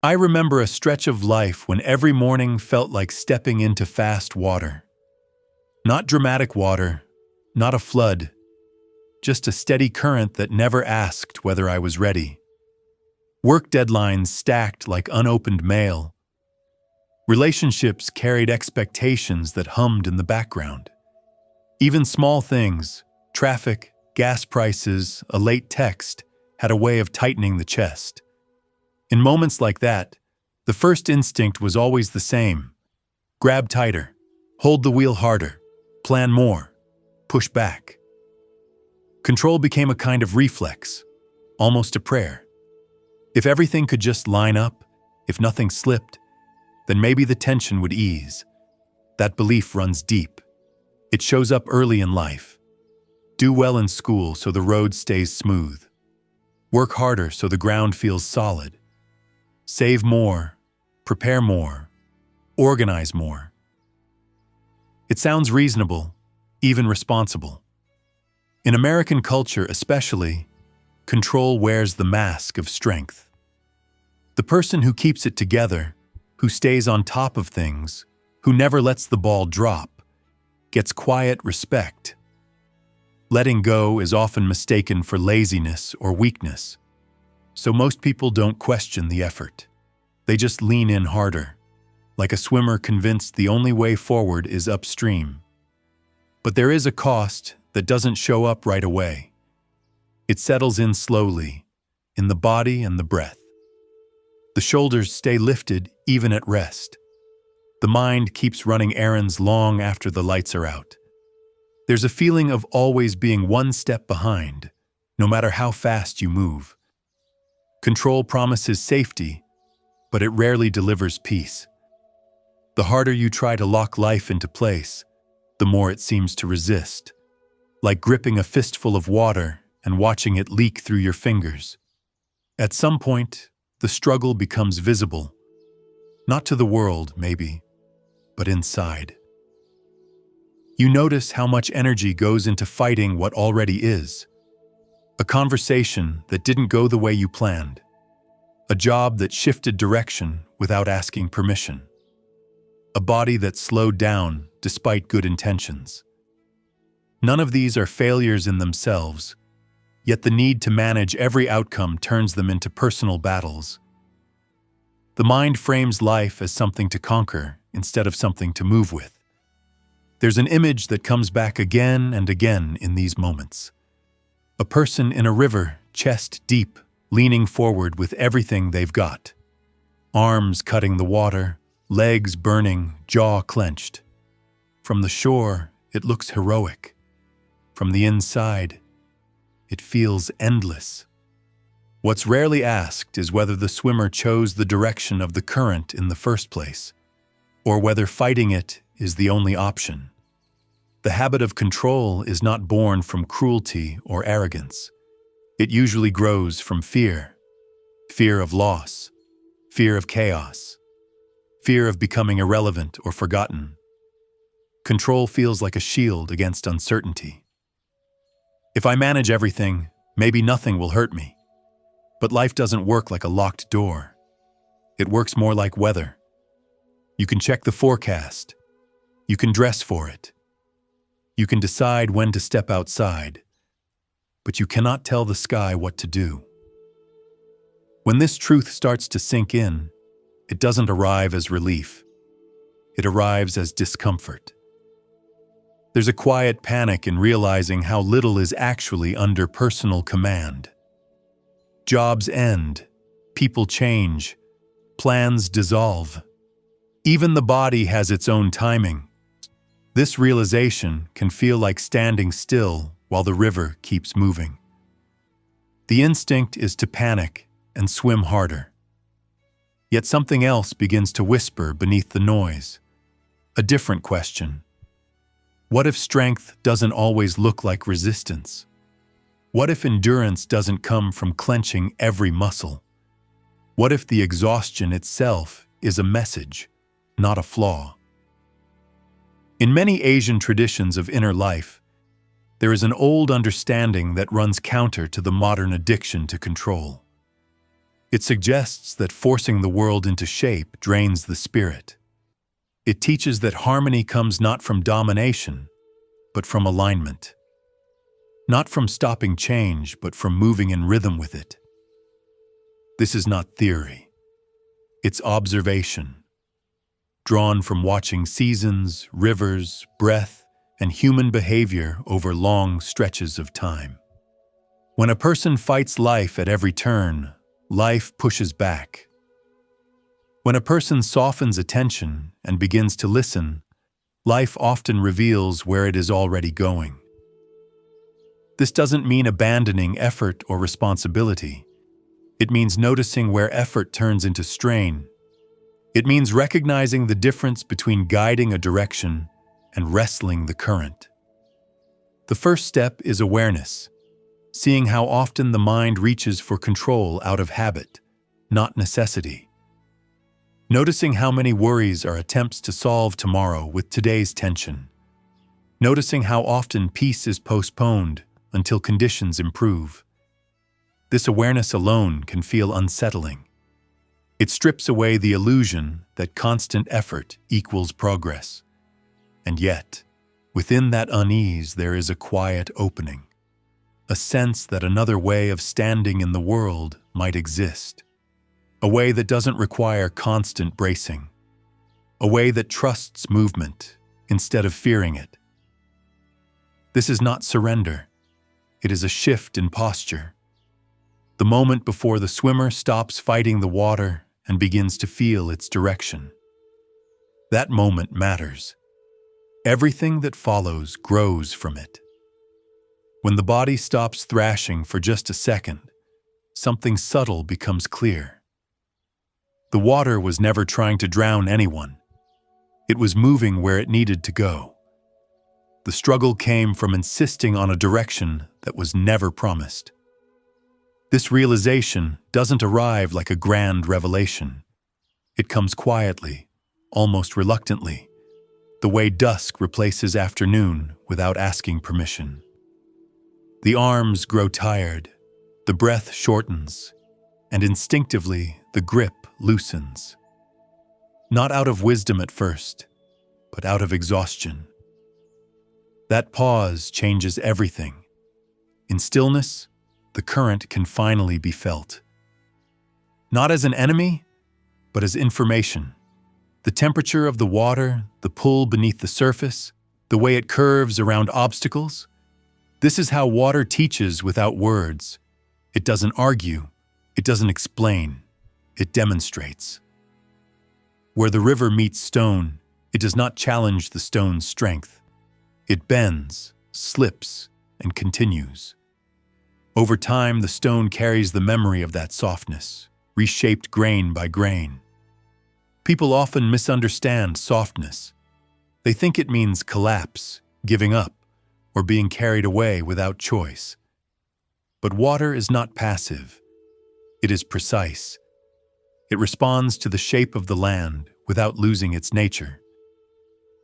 I remember a stretch of life when every morning felt like stepping into fast water. Not dramatic water, not a flood, just a steady current that never asked whether I was ready. Work deadlines stacked like unopened mail. Relationships carried expectations that hummed in the background. Even small things, traffic, gas prices, a late text, had a way of tightening the chest. In moments like that, the first instinct was always the same. Grab tighter, hold the wheel harder, plan more, push back. Control became a kind of reflex, almost a prayer. If everything could just line up, if nothing slipped, then maybe the tension would ease. That belief runs deep. It shows up early in life. Do well in school so the road stays smooth. Work harder so the ground feels solid. Save more, prepare more, organize more. It sounds reasonable, even responsible. In American culture especially, control wears the mask of strength. The person who keeps it together, who stays on top of things, who never lets the ball drop, gets quiet respect. Letting go is often mistaken for laziness or weakness, so most people don't question the effort. They just lean in harder, like a swimmer convinced the only way forward is upstream. But there is a cost that doesn't show up right away. It settles in slowly, in the body and the breath. The shoulders stay lifted even at rest. The mind keeps running errands long after the lights are out. There's a feeling of always being one step behind, no matter how fast you move. Control promises safety, but it rarely delivers peace. The harder you try to lock life into place, the more it seems to resist, like gripping a fistful of water and watching it leak through your fingers. At some point, the struggle becomes visible, not to the world, maybe, but inside. You notice how much energy goes into fighting what already is. A conversation that didn't go the way you planned. A job that shifted direction without asking permission. A body that slowed down despite good intentions. None of these are failures in themselves, yet the need to manage every outcome turns them into personal battles. The mind frames life as something to conquer instead of something to move with. There's an image that comes back again and again in these moments. A person in a river, chest deep, leaning forward with everything they've got. Arms cutting the water, legs burning, jaw clenched. From the shore, it looks heroic. From the inside, it feels endless. What's rarely asked is whether the swimmer chose the direction of the current in the first place, or whether fighting it is the only option. The habit of control is not born from cruelty or arrogance. It usually grows from fear. Fear of loss, fear of chaos, fear of becoming irrelevant or forgotten. Control feels like a shield against uncertainty. If I manage everything, maybe nothing will hurt me. But life doesn't work like a locked door. It works more like weather. You can check the forecast. You can dress for it. You can decide when to step outside. But you cannot tell the sky what to do. When this truth starts to sink in, it doesn't arrive as relief. It arrives as discomfort. There's a quiet panic in realizing how little is actually under personal command. Jobs end, people change, plans dissolve. Even the body has its own timing. This realization can feel like standing still while the river keeps moving. The instinct is to panic and swim harder. Yet something else begins to whisper beneath the noise. A different question. What if strength doesn't always look like resistance? What if endurance doesn't come from clenching every muscle? What if the exhaustion itself is a message, not a flaw? In many Asian traditions of inner life, there is an old understanding that runs counter to the modern addiction to control. It suggests that forcing the world into shape drains the spirit. It teaches that harmony comes not from domination, but from alignment. Not from stopping change, but from moving in rhythm with it. This is not theory. It's observation, drawn from watching seasons, rivers, breath, and human behavior over long stretches of time. When a person fights life at every turn, life pushes back. When a person softens attention and begins to listen, life often reveals where it is already going. This doesn't mean abandoning effort or responsibility. It means noticing where effort turns into strain. It means recognizing the difference between guiding a direction and wrestling the current. The first step is awareness, seeing how often the mind reaches for control out of habit, not necessity. Noticing how many worries are attempts to solve tomorrow with today's tension. Noticing how often peace is postponed until conditions improve. This awareness alone can feel unsettling. It strips away the illusion that constant effort equals progress. And yet, within that unease there is a quiet opening, a sense that another way of standing in the world might exist. A way that doesn't require constant bracing. A way that trusts movement instead of fearing it. This is not surrender. It is a shift in posture. The moment before the swimmer stops fighting the water and begins to feel its direction. That moment matters. Everything that follows grows from it. When the body stops thrashing for just a second, something subtle becomes clear. The water was never trying to drown anyone. It was moving where it needed to go. The struggle came from insisting on a direction that was never promised. This realization doesn't arrive like a grand revelation. It comes quietly, almost reluctantly, the way dusk replaces afternoon without asking permission. The arms grow tired, the breath shortens, and instinctively the grip loosens. Not out of wisdom at first, but out of exhaustion. That pause changes everything. In stillness, the current can finally be felt. Not as an enemy, but as information. The temperature of the water, the pull beneath the surface, the way it curves around obstacles. This is how water teaches without words. It doesn't argue, it doesn't explain, it demonstrates. Where the river meets stone, it does not challenge the stone's strength. It bends, slips, and continues. Over time, the stone carries the memory of that softness, reshaped grain by grain. People often misunderstand softness. They think it means collapse, giving up, or being carried away without choice. But water is not passive. It is precise. It responds to the shape of the land without losing its nature.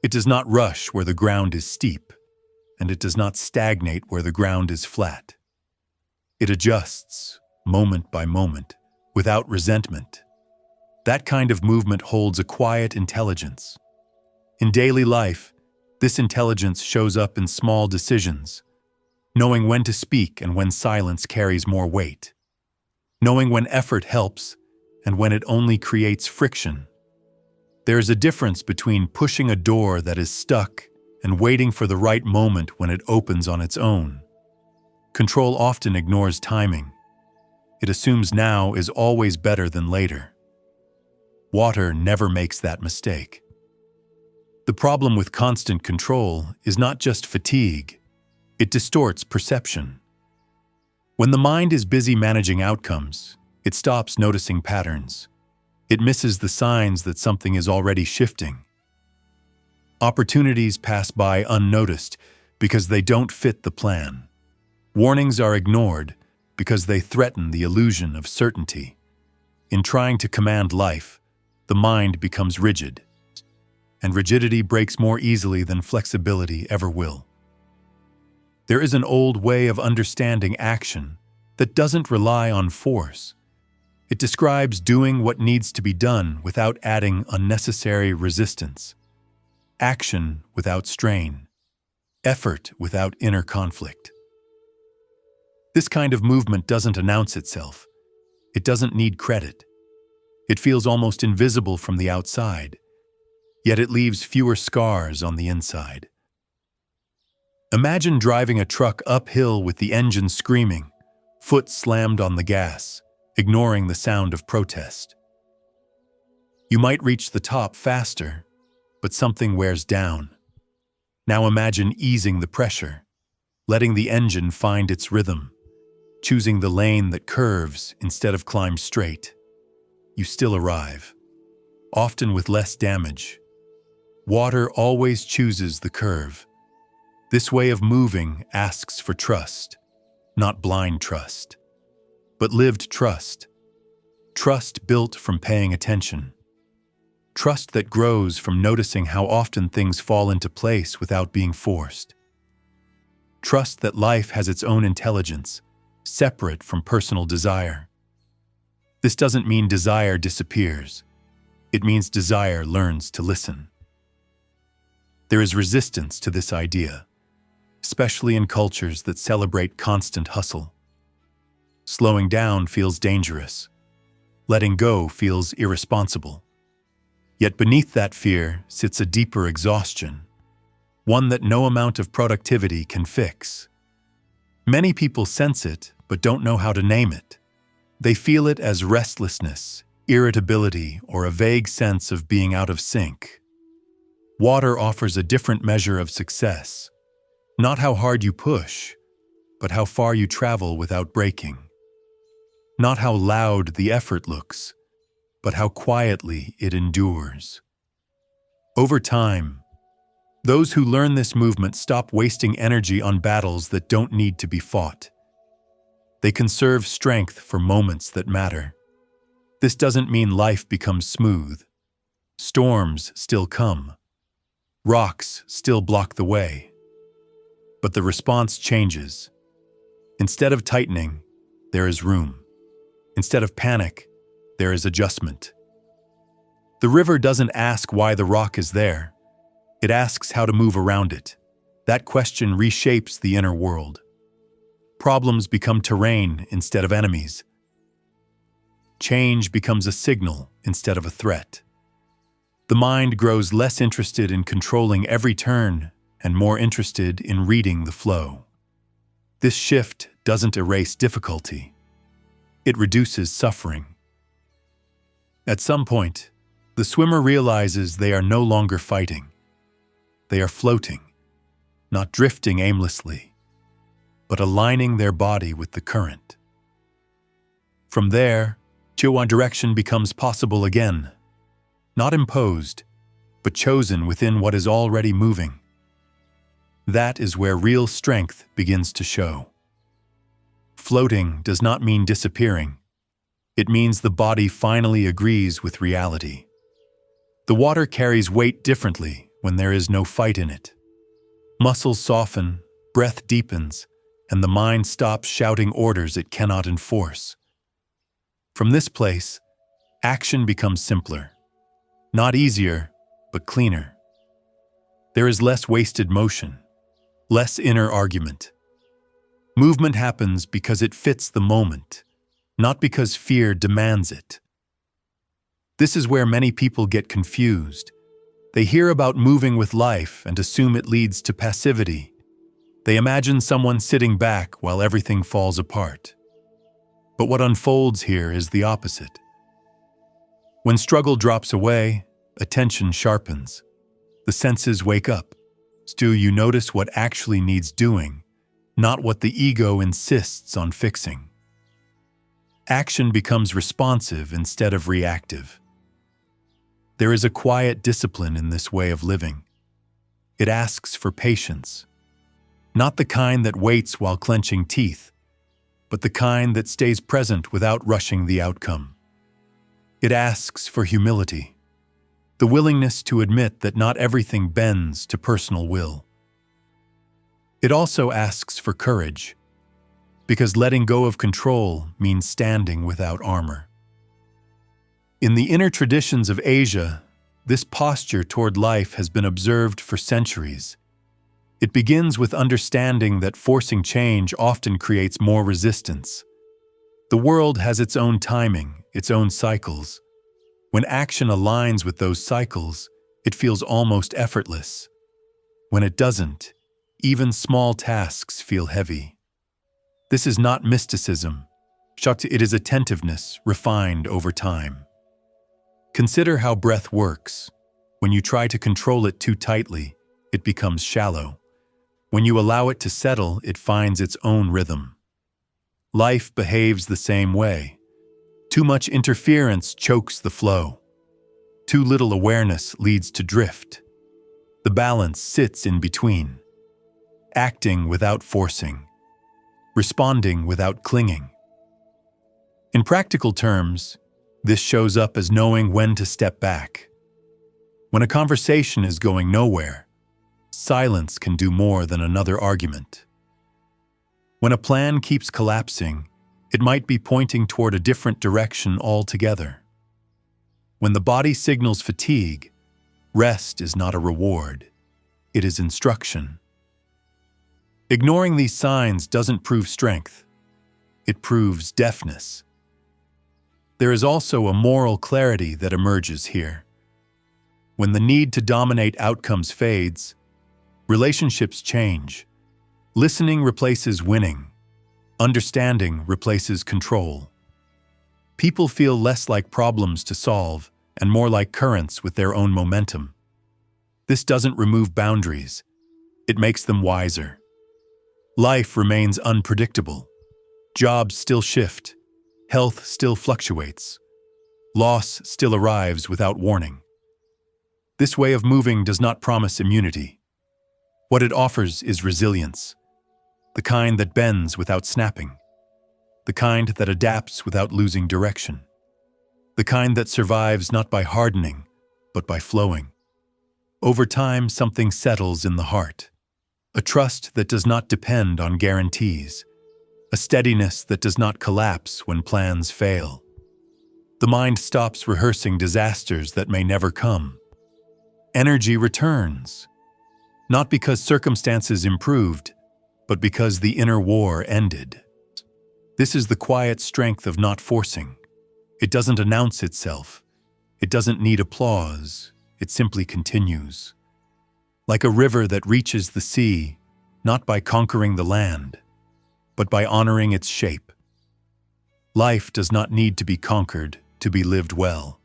It does not rush where the ground is steep, and it does not stagnate where the ground is flat. It adjusts, moment by moment, without resentment. That kind of movement holds a quiet intelligence. In daily life, this intelligence shows up in small decisions, knowing when to speak and when silence carries more weight, knowing when effort helps and when it only creates friction. There is a difference between pushing a door that is stuck and waiting for the right moment when it opens on its own. Control often ignores timing. It assumes now is always better than later. Water never makes that mistake. The problem with constant control is not just fatigue. It distorts perception. When the mind is busy managing outcomes, it stops noticing patterns. It misses the signs that something is already shifting. Opportunities pass by unnoticed because they don't fit the plan. Warnings are ignored because they threaten the illusion of certainty. In trying to command life, the mind becomes rigid, and rigidity breaks more easily than flexibility ever will. There is an old way of understanding action that doesn't rely on force. It describes doing what needs to be done without adding unnecessary resistance, action without strain, effort without inner conflict. This kind of movement doesn't announce itself. It doesn't need credit. It feels almost invisible from the outside, yet it leaves fewer scars on the inside. Imagine driving a truck uphill with the engine screaming, foot slammed on the gas, ignoring the sound of protest. You might reach the top faster, but something wears down. Now imagine easing the pressure, letting the engine find its rhythm, choosing the lane that curves instead of climbs straight. You still arrive, often with less damage. Water always chooses the curve. This way of moving asks for trust, not blind trust, but lived trust. Trust built from paying attention. Trust that grows from noticing how often things fall into place without being forced. Trust that life has its own intelligence, separate from personal desire. This doesn't mean desire disappears. It means desire learns to listen. There is resistance to this idea, especially in cultures that celebrate constant hustle. Slowing down feels dangerous. Letting go feels irresponsible. Yet beneath that fear sits a deeper exhaustion, one that no amount of productivity can fix. Many people sense it, but don't know how to name it. They feel it as restlessness, irritability, or a vague sense of being out of sync. Water offers a different measure of success. Not how hard you push, but how far you travel without breaking. Not how loud the effort looks, but how quietly it endures. Over time, those who learn this movement stop wasting energy on battles that don't need to be fought. They conserve strength for moments that matter. This doesn't mean life becomes smooth. Storms still come. Rocks still block the way. But the response changes. Instead of tightening, there is room. Instead of panic, there is adjustment. The river doesn't ask why the rock is there. It asks how to move around it. That question reshapes the inner world. Problems become terrain instead of enemies. Change becomes a signal instead of a threat. The mind grows less interested in controlling every turn and more interested in reading the flow. This shift doesn't erase difficulty. It reduces suffering. At some point, the swimmer realizes they are no longer fighting. They are floating, not drifting aimlessly, but aligning their body with the current. From there, direction becomes possible again, not imposed, but chosen within what is already moving. That is where real strength begins to show. Floating does not mean disappearing. It means the body finally agrees with reality. The water carries weight differently when there is no fight in it. Muscles soften, breath deepens, and the mind stops shouting orders it cannot enforce. From this place, action becomes simpler. Not easier, but cleaner. There is less wasted motion, less inner argument. Movement happens because it fits the moment, not because fear demands it. This is where many people get confused. They hear about moving with life and assume it leads to passivity. They imagine someone sitting back while everything falls apart. But what unfolds here is the opposite. When struggle drops away, attention sharpens. The senses wake up. You notice what actually needs doing, not what the ego insists on fixing. Action becomes responsive instead of reactive. There is a quiet discipline in this way of living. It asks for patience, not the kind that waits while clenching teeth, but the kind that stays present without rushing the outcome. It asks for humility, the willingness to admit that not everything bends to personal will. It also asks for courage, because letting go of control means standing without armor. In the inner traditions of Asia, this posture toward life has been observed for centuries. It begins with understanding that forcing change often creates more resistance. The world has its own timing, its own cycles. When action aligns with those cycles, it feels almost effortless. When it doesn't, even small tasks feel heavy. This is not mysticism. It is attentiveness, refined over time. Consider how breath works. When you try to control it too tightly, it becomes shallow. When you allow it to settle, it finds its own rhythm. Life behaves the same way. Too much interference chokes the flow. Too little awareness leads to drift. The balance sits in between. Acting without forcing. Responding without clinging. In practical terms, this shows up as knowing when to step back. When a conversation is going nowhere, silence can do more than another argument. When a plan keeps collapsing, it might be pointing toward a different direction altogether. When the body signals fatigue, rest is not a reward, it is instruction. Ignoring these signs doesn't prove strength, it proves deafness. There is also a moral clarity that emerges here. When the need to dominate outcomes fades, relationships change. Listening replaces winning. Understanding replaces control. People feel less like problems to solve and more like currents with their own momentum. This doesn't remove boundaries. It makes them wiser. Life remains unpredictable. Jobs still shift. Health still fluctuates. Loss still arrives without warning. This way of moving does not promise immunity. What it offers is resilience, the kind that bends without snapping, the kind that adapts without losing direction, the kind that survives not by hardening, but by flowing. Over time, something settles in the heart, a trust that does not depend on guarantees, a steadiness that does not collapse when plans fail. The mind stops rehearsing disasters that may never come. Energy returns, not because circumstances improved, but because the inner war ended. This is the quiet strength of not forcing. It doesn't announce itself. It doesn't need applause. It simply continues. Like a river that reaches the sea, not by conquering the land, but by honoring its shape. Life does not need to be conquered to be lived well.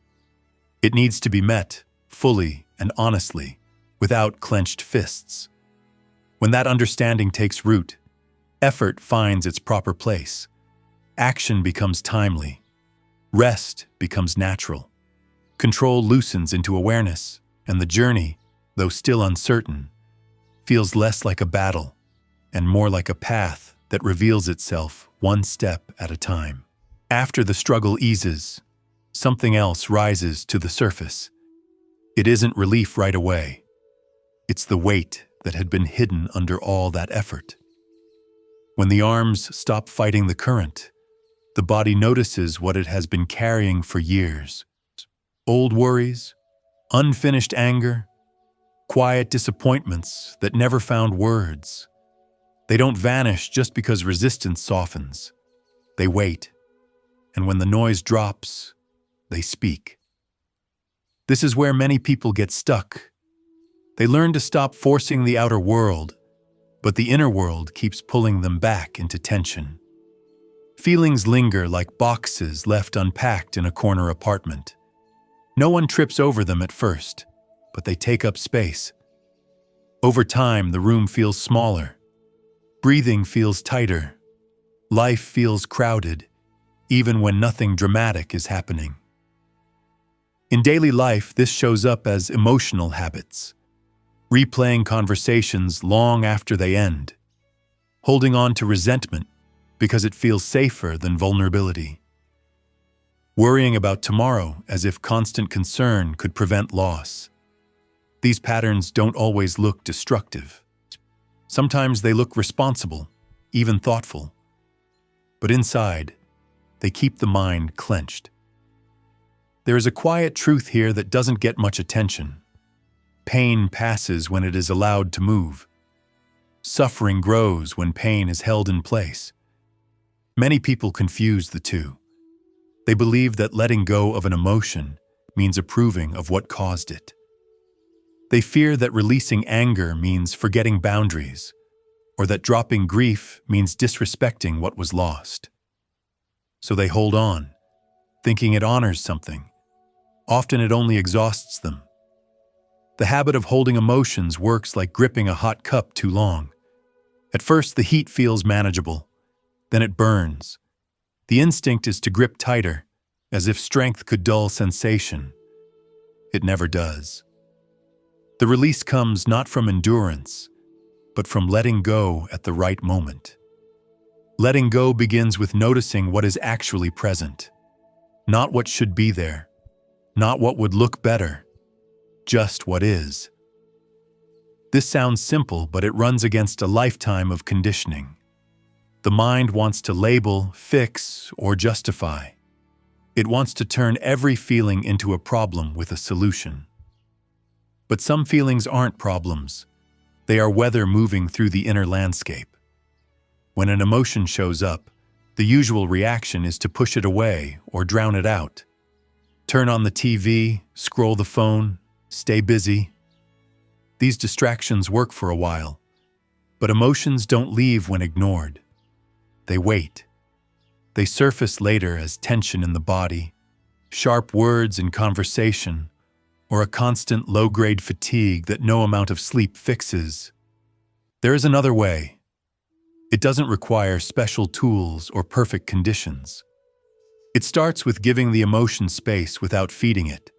It needs to be met fully and honestly, without clenched fists. When that understanding takes root, effort finds its proper place. Action becomes timely. Rest becomes natural. Control loosens into awareness, and the journey, though still uncertain, feels less like a battle and more like a path that reveals itself one step at a time. After the struggle eases, something else rises to the surface. It isn't relief right away. It's the weight that had been hidden under all that effort. When the arms stop fighting the current, the body notices what it has been carrying for years. Old worries, unfinished anger, quiet disappointments that never found words. They don't vanish just because resistance softens. They wait, and when the noise drops, they speak. This is where many people get stuck. They learn to stop forcing the outer world, but the inner world keeps pulling them back into tension. Feelings linger like boxes left unpacked in a corner apartment. No one trips over them at first, but they take up space. Over time, the room feels smaller. Breathing feels tighter. Life feels crowded, even when nothing dramatic is happening. In daily life, this shows up as emotional habits. Replaying conversations long after they end. Holding on to resentment because it feels safer than vulnerability. Worrying about tomorrow as if constant concern could prevent loss. These patterns don't always look destructive. Sometimes they look responsible, even thoughtful. But inside, they keep the mind clenched. There is a quiet truth here that doesn't get much attention. Pain passes when it is allowed to move. Suffering grows when pain is held in place. Many people confuse the two. They believe that letting go of an emotion means approving of what caused it. They fear that releasing anger means forgetting boundaries, or that dropping grief means disrespecting what was lost. So they hold on, thinking it honors something. Often it only exhausts them. The habit of holding emotions works like gripping a hot cup too long. At first, the heat feels manageable. Then it burns. The instinct is to grip tighter, as if strength could dull sensation. It never does. The release comes not from endurance, but from letting go at the right moment. Letting go begins with noticing what is actually present, not what should be there, not what would look better, just what is. This sounds simple, but it runs against a lifetime of conditioning. The mind wants to label, fix, or justify. It wants to turn every feeling into a problem with a solution. But some feelings aren't problems. They are weather moving through the inner landscape. When an emotion shows up, the usual reaction is to push it away or drown it out. Turn on the TV, scroll the phone, stay busy. These distractions work for a while, but emotions don't leave when ignored. They wait. They surface later as tension in the body, sharp words in conversation, or a constant low-grade fatigue that no amount of sleep fixes. There is another way. It doesn't require special tools or perfect conditions. It starts with giving the emotion space without feeding it,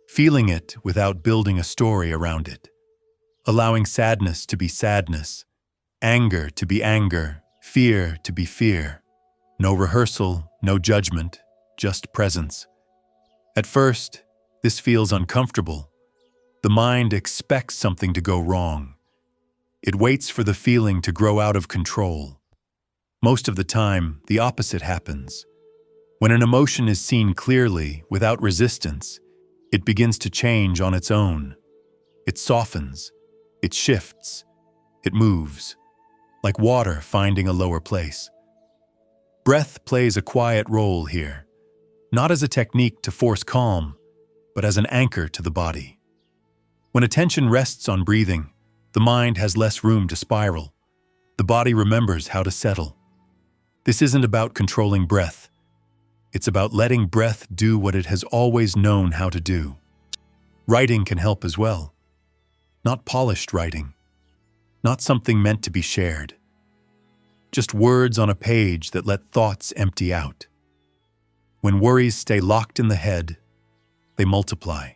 feeling it without building a story around it, allowing sadness to be sadness, anger to be anger, fear to be fear. No rehearsal, no judgment, just presence. At first, this feels uncomfortable. The mind expects something to go wrong. It waits for the feeling to grow out of control. Most of the time, the opposite happens. When an emotion is seen clearly, without resistance, it begins to change on its own. It softens, it shifts, it moves, like water finding a lower place. Breath plays a quiet role here, not as a technique to force calm, but as an anchor to the body. When attention rests on breathing, the mind has less room to spiral. The body remembers how to settle. This isn't about controlling breath. It's about letting breath do what it has always known how to do. Writing can help as well. Not polished writing. Not something meant to be shared. Just words on a page that let thoughts empty out. When worries stay locked in the head, they multiply.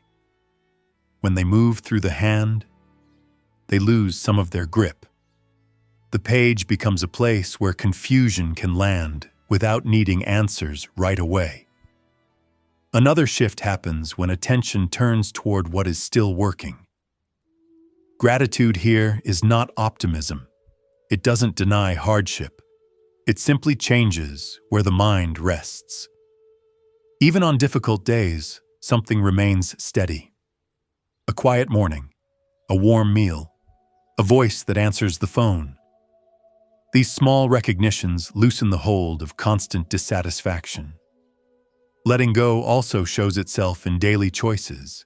When they move through the hand, they lose some of their grip. The page becomes a place where confusion can land without needing answers right away. Another shift happens when attention turns toward what is still working. Gratitude here is not optimism. It doesn't deny hardship. It simply changes where the mind rests. Even on difficult days, something remains steady. A quiet morning, a warm meal, a voice that answers the phone. These small recognitions loosen the hold of constant dissatisfaction. Letting go also shows itself in daily choices,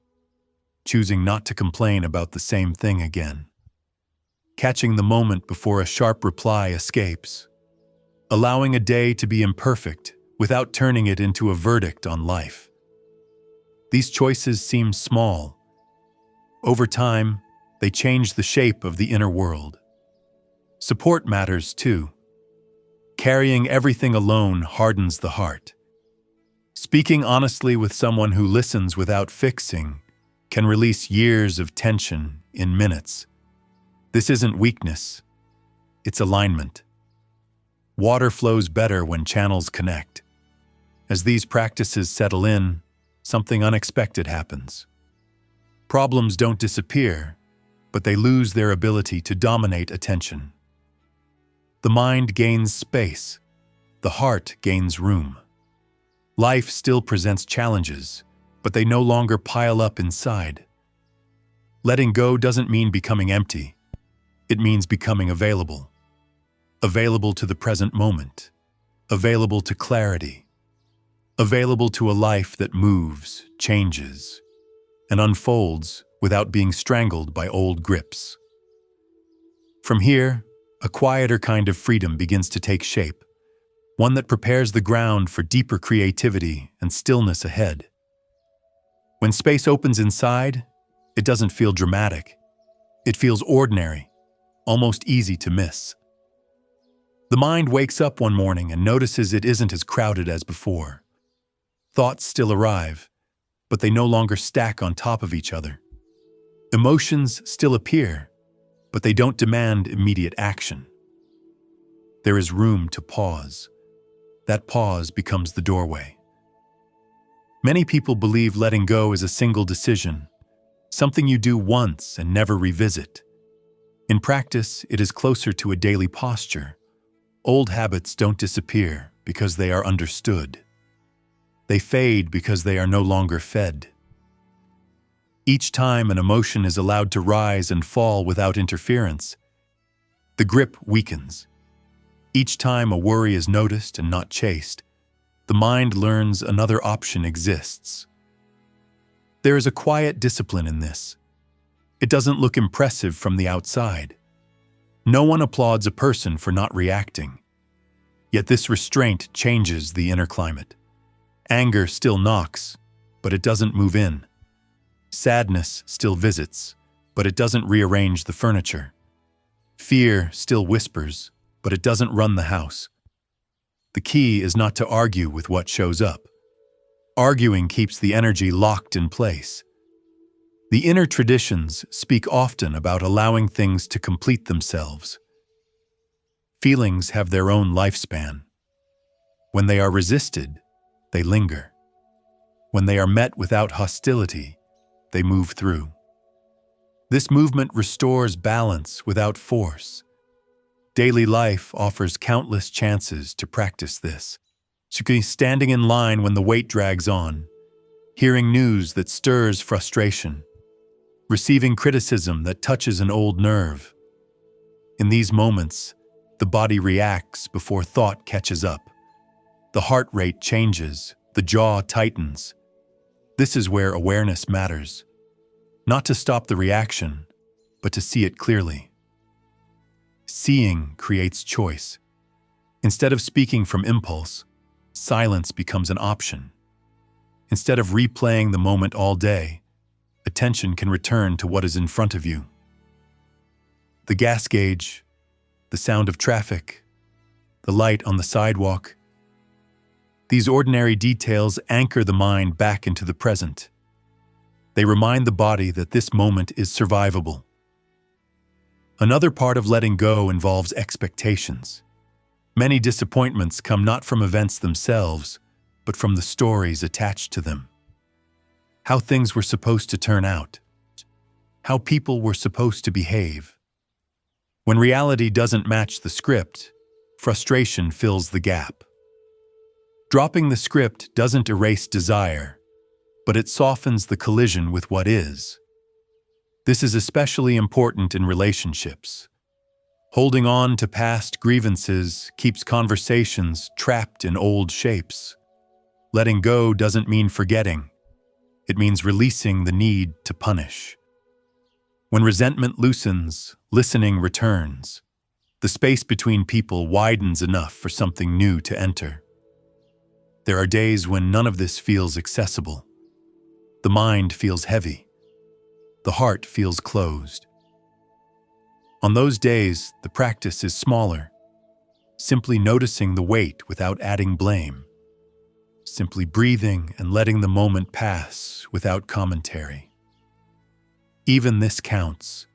choosing not to complain about the same thing again, catching the moment before a sharp reply escapes, allowing a day to be imperfect without turning it into a verdict on life. These choices seem small. Over time, they change the shape of the inner world. Support matters too. Carrying everything alone hardens the heart. Speaking honestly with someone who listens without fixing can release years of tension in minutes. This isn't weakness, it's alignment. Water flows better when channels connect. As these practices settle in, something unexpected happens. Problems don't disappear, but they lose their ability to dominate attention. The mind gains space, the heart gains room. Life still presents challenges, but they no longer pile up inside. Letting go doesn't mean becoming empty. It means becoming available. Available to the present moment. Available to clarity. Available to a life that moves, changes, and unfolds without being strangled by old grips. From here, a quieter kind of freedom begins to take shape, one that prepares the ground for deeper creativity and stillness ahead. When space opens inside, it doesn't feel dramatic. It feels ordinary, almost easy to miss. The mind wakes up one morning and notices it isn't as crowded as before. Thoughts still arrive, but they no longer stack on top of each other. Emotions still appear, but they don't demand immediate action. There is room to pause. That pause becomes the doorway. Many people believe letting go is a single decision, something you do once and never revisit. In practice, it is closer to a daily posture. Old habits don't disappear because they are understood. They fade because they are no longer fed. Each time an emotion is allowed to rise and fall without interference, the grip weakens. Each time a worry is noticed and not chased, the mind learns another option exists. There is a quiet discipline in this. It doesn't look impressive from the outside. No one applauds a person for not reacting. Yet this restraint changes the inner climate. Anger still knocks, but it doesn't move in. Sadness still visits, but it doesn't rearrange the furniture. Fear still whispers, but it doesn't run the house. The key is not to argue with what shows up. Arguing keeps the energy locked in place. The inner traditions speak often about allowing things to complete themselves. Feelings have their own lifespan. When they are resisted, they linger. When they are met without hostility, they move through. This movement restores balance without force. Daily life offers countless chances to practice this. Standing in line when the wait drags on, hearing news that stirs frustration, receiving criticism that touches an old nerve. In these moments, the body reacts before thought catches up. The heart rate changes, the jaw tightens. This is where awareness matters. Not to stop the reaction, but to see it clearly. Seeing creates choice. Instead of speaking from impulse, silence becomes an option. Instead of replaying the moment all day, attention can return to what is in front of you. The gas gauge, the sound of traffic, the light on the sidewalk. These ordinary details anchor the mind back into the present. They remind the body that this moment is survivable. Another part of letting go involves expectations. Many disappointments come not from events themselves, but from the stories attached to them. How things were supposed to turn out. How people were supposed to behave. When reality doesn't match the script, frustration fills the gap. Dropping the script doesn't erase desire, but it softens the collision with what is. This is especially important in relationships. Holding on to past grievances keeps conversations trapped in old shapes. Letting go doesn't mean forgetting. It means releasing the need to punish. When resentment loosens, listening returns. The space between people widens enough for something new to enter. There are days when none of this feels accessible. The mind feels heavy. The heart feels closed. On those days, the practice is smaller, simply noticing the weight without adding blame, simply breathing and letting the moment pass without commentary. Even this counts,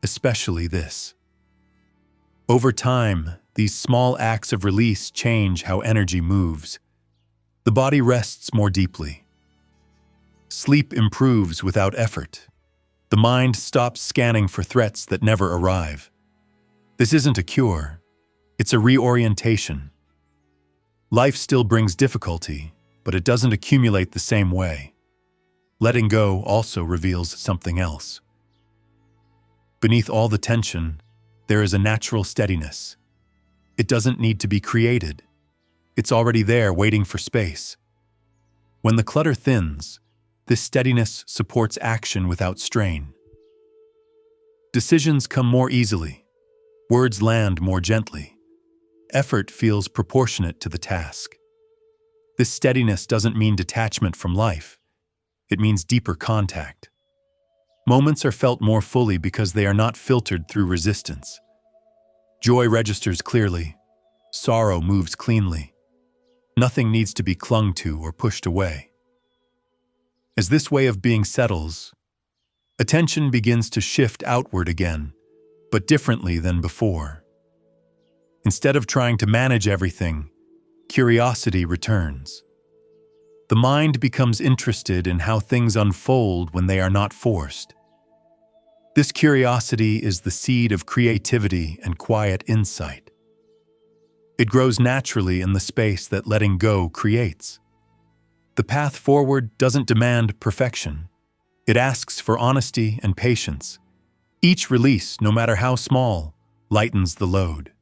especially this. Over time, these small acts of release change how energy moves. The body rests more deeply. Sleep improves without effort. The mind stops scanning for threats that never arrive. This isn't a cure, it's a reorientation. Life still brings difficulty, but it doesn't accumulate the same way. Letting go also reveals something else. Beneath all the tension, there is a natural steadiness. It doesn't need to be created. It's already there, waiting for space. When the clutter thins, this steadiness supports action without strain. Decisions come more easily. Words land more gently. Effort feels proportionate to the task. This steadiness doesn't mean detachment from life. It means deeper contact. Moments are felt more fully because they are not filtered through resistance. Joy registers clearly. Sorrow moves cleanly. Nothing needs to be clung to or pushed away. As this way of being settles, attention begins to shift outward again, but differently than before. Instead of trying to manage everything, curiosity returns. The mind becomes interested in how things unfold when they are not forced. This curiosity is the seed of creativity and quiet insight. It grows naturally in the space that letting go creates. The path forward doesn't demand perfection. It asks for honesty and patience. Each release, no matter how small, lightens the load.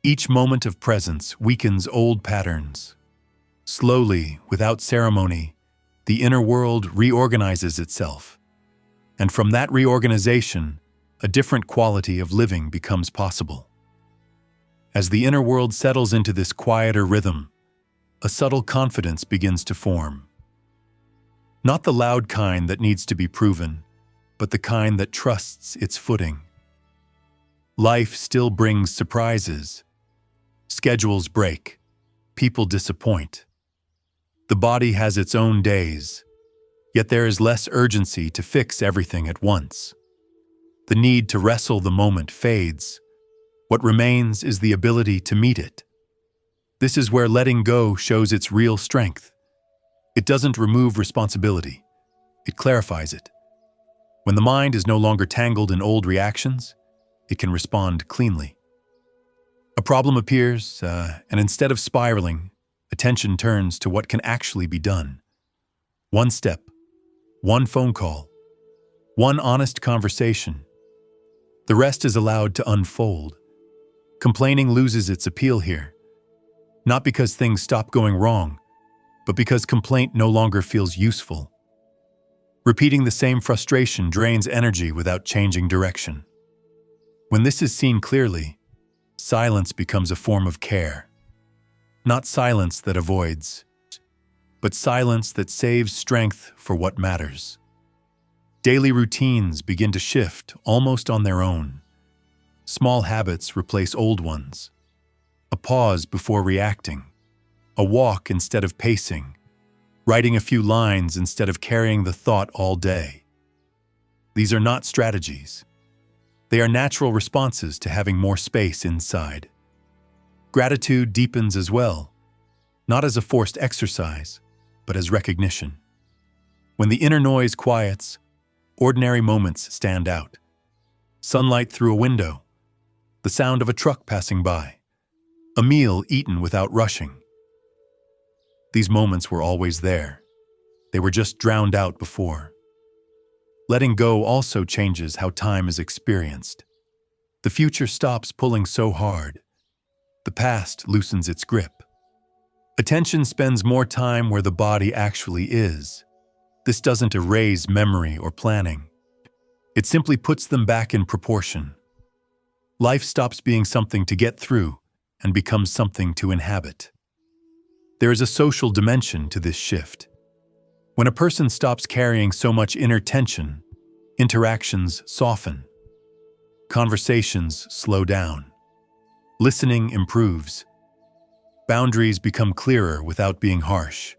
Each moment of presence weakens old patterns. Slowly, without ceremony, the inner world reorganizes itself. And from that reorganization, a different quality of living becomes possible. As the inner world settles into this quieter rhythm, a subtle confidence begins to form. Not the loud kind that needs to be proven, but the kind that trusts its footing. Life still brings surprises. Schedules break. People disappoint. The body has its own days, yet there is less urgency to fix everything at once. The need to wrestle the moment fades. What remains is the ability to meet it. This is where letting go shows its real strength. It doesn't remove responsibility. It clarifies it. When the mind is no longer tangled in old reactions, it can respond cleanly. A problem appears, and instead of spiraling, attention turns to what can actually be done. One step, one phone call, one honest conversation. The rest is allowed to unfold. Complaining loses its appeal here. Not because things stop going wrong, but because complaint no longer feels useful. Repeating the same frustration drains energy without changing direction. When this is seen clearly, silence becomes a form of care. Not silence that avoids, but silence that saves strength for what matters. Daily routines begin to shift almost on their own. Small habits replace old ones. A pause before reacting. A walk instead of pacing. Writing a few lines instead of carrying the thought all day. These are not strategies. They are natural responses to having more space inside. Gratitude deepens as well, not as a forced exercise, but as recognition. When the inner noise quiets, ordinary moments stand out. Sunlight through a window, the sound of a truck passing by, a meal eaten without rushing. These moments were always there. They were just drowned out before. Letting go also changes how time is experienced. The future stops pulling so hard. The past loosens its grip. Attention spends more time where the body actually is. This doesn't erase memory or planning. It simply puts them back in proportion. Life stops being something to get through and becomes something to inhabit. There is a social dimension to this shift. When a person stops carrying so much inner tension, interactions soften. Conversations slow down. Listening improves. Boundaries become clearer without being harsh.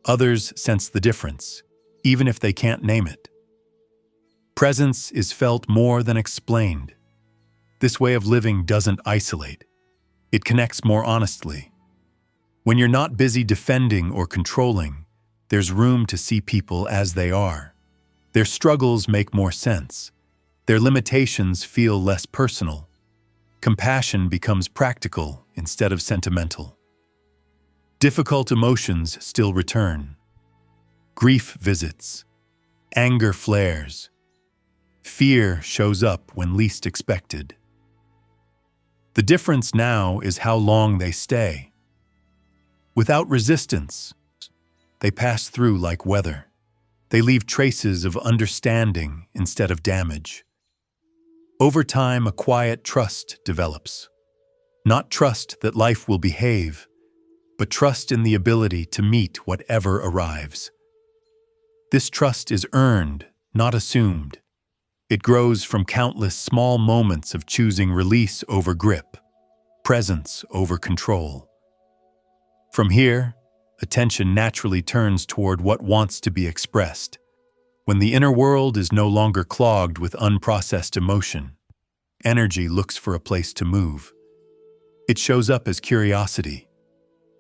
Others sense the difference, even if they can't name it. Presence is felt more than explained. This way of living doesn't isolate. It connects more honestly. When you're not busy defending or controlling, there's room to see people as they are. Their struggles make more sense. Their limitations feel less personal. Compassion becomes practical instead of sentimental. Difficult emotions still return. Grief visits. Anger flares. Fear shows up when least expected. The difference now is how long they stay. Without resistance, they pass through like weather. They leave traces of understanding instead of damage. Over time, a quiet trust develops. Not trust that life will behave, but trust in the ability to meet whatever arrives. This trust is earned, not assumed. It grows from countless small moments of choosing release over grip, presence over control. From here, attention naturally turns toward what wants to be expressed. When the inner world is no longer clogged with unprocessed emotion, energy looks for a place to move. It shows up as curiosity,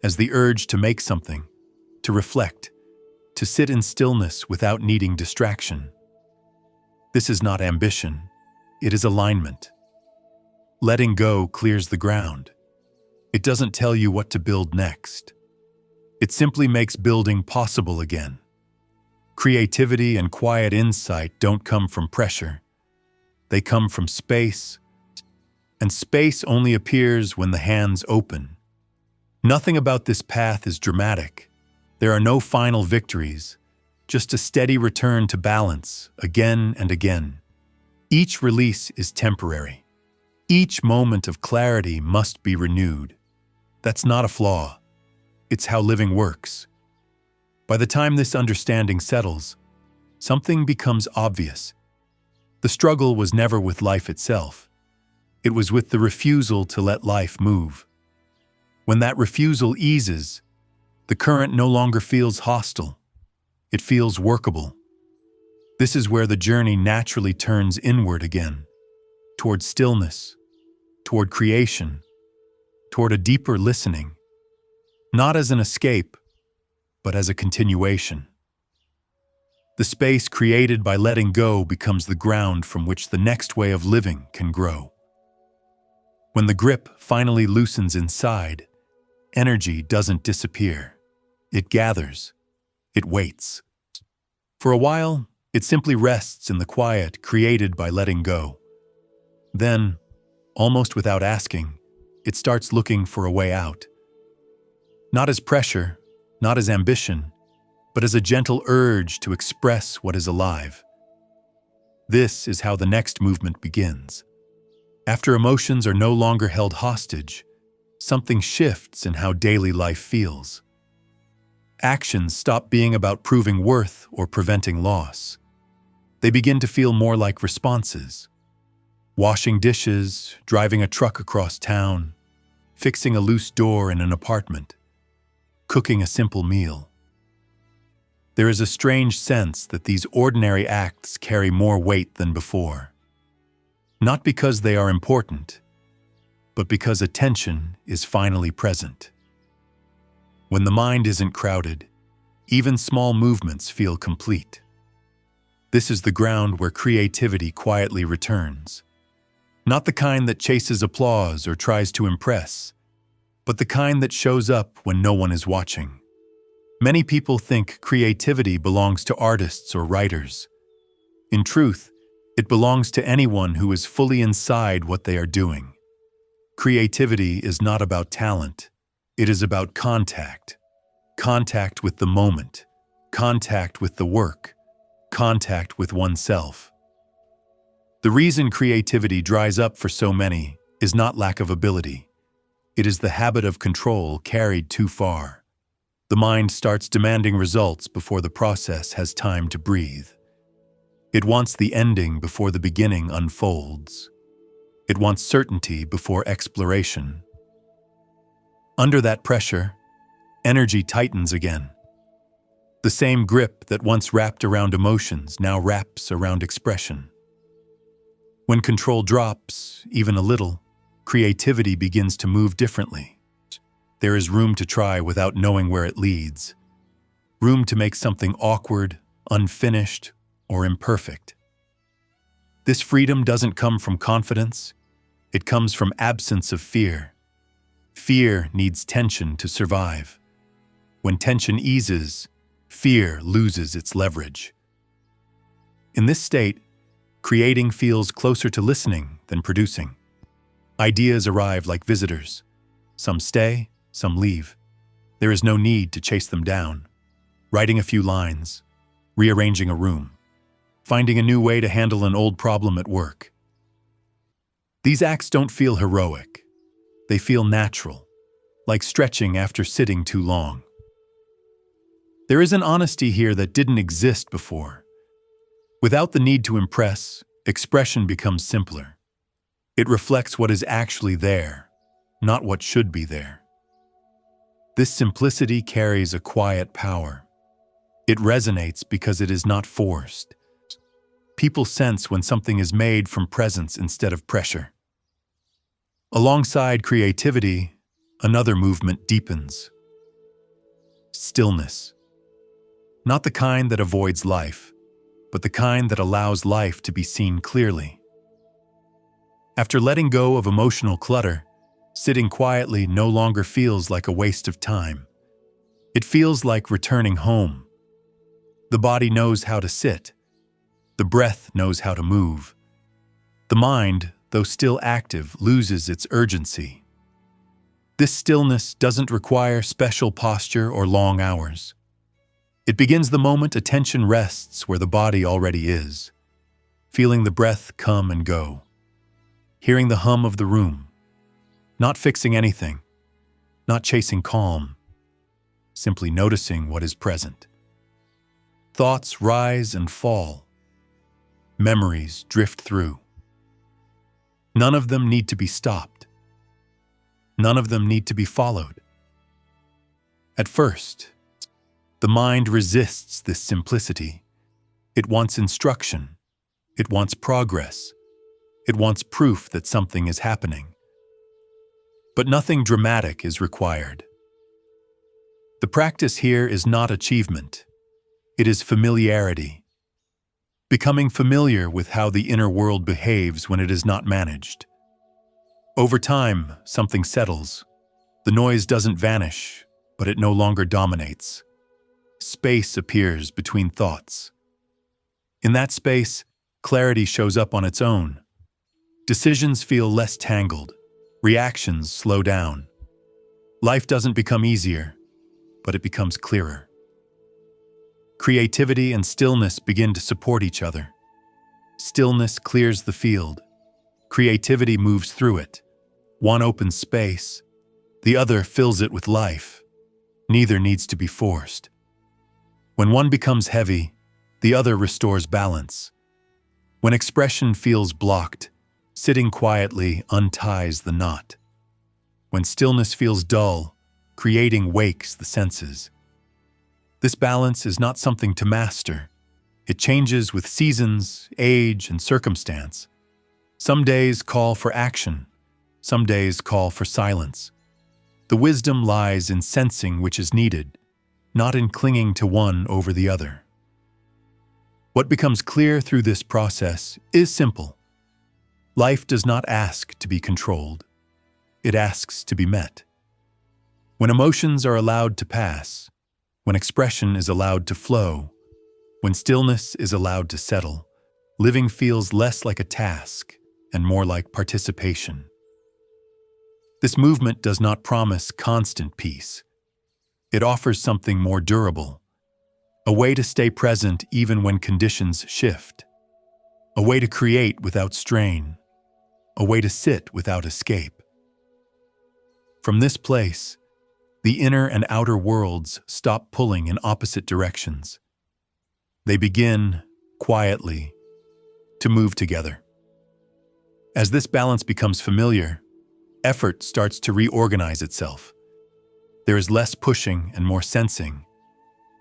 as the urge to make something, to reflect, to sit in stillness without needing distraction. This is not ambition, it is alignment. Letting go clears the ground. It doesn't tell you what to build next. It simply makes building possible again. Creativity and quiet insight don't come from pressure. They come from space, and space only appears when the hands open. Nothing about this path is dramatic. There are no final victories, just a steady return to balance again and again. Each release is temporary. Each moment of clarity must be renewed. That's not a flaw. It's how living works. By the time this understanding settles, something becomes obvious. The struggle was never with life itself. It was with the refusal to let life move. When that refusal eases, the current no longer feels hostile. It feels workable. This is where the journey naturally turns inward again, toward stillness, toward creation, toward a deeper listening, not as an escape, but as a continuation. The space created by letting go becomes the ground from which the next way of living can grow. When the grip finally loosens inside, energy doesn't disappear. It gathers. It waits. For a while, it simply rests in the quiet created by letting go. Then, almost without asking, it starts looking for a way out. Not as pressure, not as ambition, but as a gentle urge to express what is alive. This is how the next movement begins. After emotions are no longer held hostage, something shifts in how daily life feels. Actions stop being about proving worth or preventing loss. They begin to feel more like responses. Washing dishes, driving a truck across town, fixing a loose door in an apartment, cooking a simple meal. There is a strange sense that these ordinary acts carry more weight than before. Not because they are important, but because attention is finally present. When the mind isn't crowded, even small movements feel complete. This is the ground where creativity quietly returns. Not the kind that chases applause or tries to impress, but the kind that shows up when no one is watching. Many people think creativity belongs to artists or writers. In truth, it belongs to anyone who is fully inside what they are doing. Creativity is not about talent. It is about contact. Contact with the moment. Contact with the work. Contact with oneself. The reason creativity dries up for so many is not lack of ability. It is the habit of control carried too far. The mind starts demanding results before the process has time to breathe. It wants the ending before the beginning unfolds. It wants certainty before exploration. Under that pressure, energy tightens again. The same grip that once wrapped around emotions now wraps around expression. When control drops, even a little, creativity begins to move differently. There is room to try without knowing where it leads. Room to make something awkward, unfinished, or imperfect. This freedom doesn't come from confidence. It comes from absence of fear. Fear needs tension to survive. When tension eases, fear loses its leverage. In this state, creating feels closer to listening than producing. Ideas arrive like visitors. Some stay, some leave. There is no need to chase them down. Writing a few lines, rearranging a room, finding a new way to handle an old problem at work. These acts don't feel heroic. They feel natural, like stretching after sitting too long. There is an honesty here that didn't exist before. Without the need to impress, expression becomes simpler. It reflects what is actually there, not what should be there. This simplicity carries a quiet power. It resonates because it is not forced. People sense when something is made from presence instead of pressure. Alongside creativity, another movement deepens. Stillness. Not the kind that avoids life, but the kind that allows life to be seen clearly. After letting go of emotional clutter, sitting quietly no longer feels like a waste of time. It feels like returning home. The body knows how to sit. The breath knows how to move. The mind, though still active, loses its urgency. This stillness doesn't require special posture or long hours. It begins the moment attention rests where the body already is, feeling the breath come and go, hearing the hum of the room, not fixing anything, not chasing calm, simply noticing what is present. Thoughts rise and fall. Memories drift through. None of them need to be stopped. None of them need to be followed. At first, the mind resists this simplicity. It wants instruction. It wants progress. It wants proof that something is happening. But nothing dramatic is required. The practice here is not achievement. It is familiarity. Becoming familiar with how the inner world behaves when it is not managed. Over time, something settles. The noise doesn't vanish, but it no longer dominates. Space appears between thoughts. In that space, clarity shows up on its own. Decisions feel less tangled. Reactions slow down. Life doesn't become easier, but it becomes clearer. Creativity and stillness begin to support each other. Stillness clears the field. Creativity moves through it. One opens space. The other fills it with life. Neither needs to be forced. When one becomes heavy, the other restores balance. When expression feels blocked, sitting quietly unties the knot. When stillness feels dull, creating wakes the senses. This balance is not something to master. It changes with seasons, age, and circumstance. Some days call for action. Some days call for silence. The wisdom lies in sensing which is needed, not in clinging to one over the other. What becomes clear through this process is simple. Life does not ask to be controlled. It asks to be met. When emotions are allowed to pass, when expression is allowed to flow, when stillness is allowed to settle, living feels less like a task and more like participation. This movement does not promise constant peace. It offers something more durable, a way to stay present even when conditions shift, a way to create without strain, a way to sit without escape. From this place, the inner and outer worlds stop pulling in opposite directions. They begin, quietly, to move together. As this balance becomes familiar, effort starts to reorganize itself. There is less pushing and more sensing,